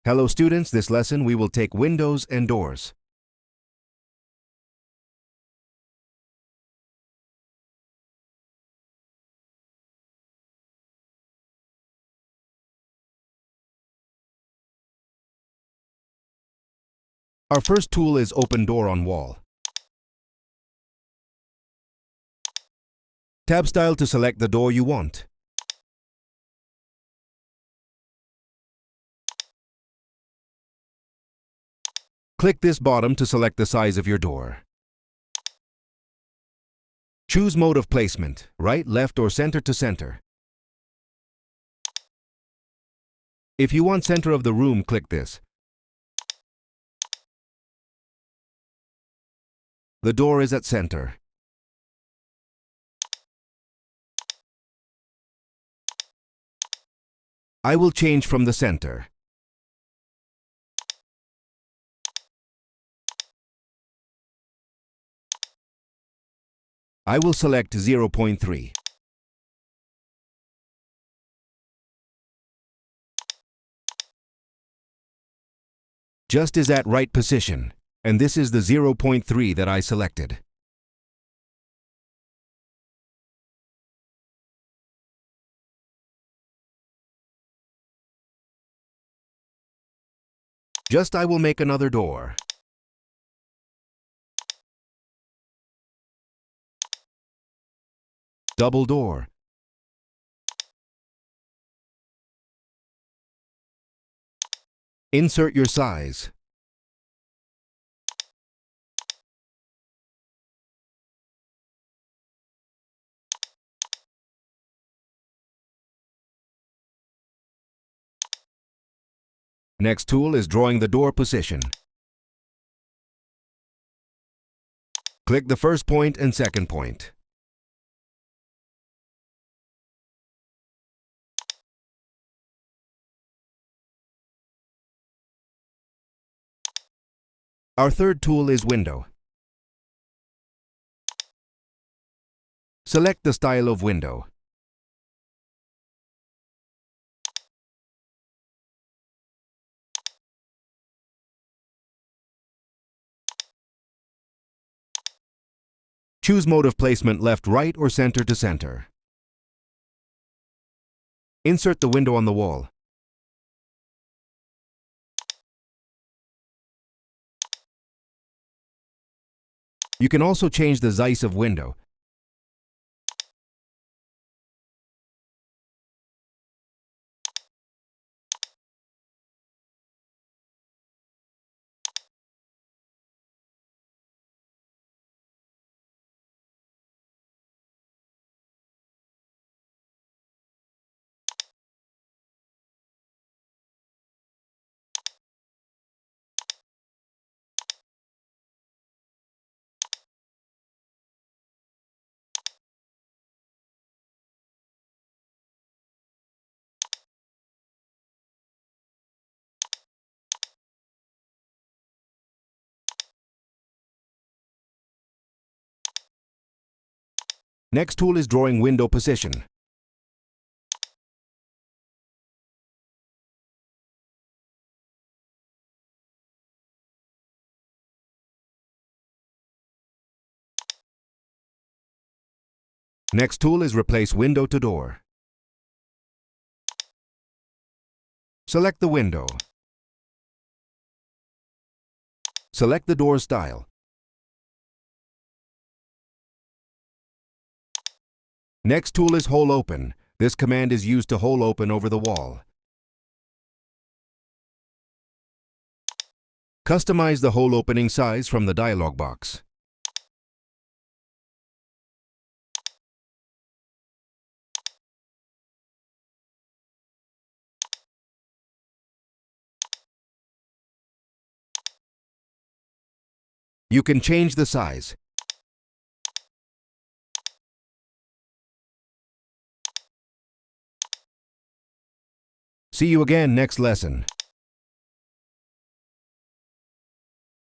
Hello students, this lesson we will take windows and doors. Our first tool is Open Door on Wall. Tab style to select the door you want. Click this bottom to select the size of your door. Choose mode of placement, right, left, or center to center. If you want center of the room, click this. The door is at center. I will change from the center. I will select 0.3. Just is at right position, and this is the 0.3 that I selected. Just I will make another door. Double door. Insert your size. Next tool is drawing the door position. Click the first point and second point. Our third tool is Window. Select the style of window. Choose mode of placement left, right, or center to center. Insert the window on the wall. You can also change the size of window. Next tool is drawing window position. Next tool is replace window to door. Select the window. Select the door style. Next tool is hole open. This command is used to hole open over the wall. Customize the hole opening size from the dialog box. You can change the size. See you again next lesson.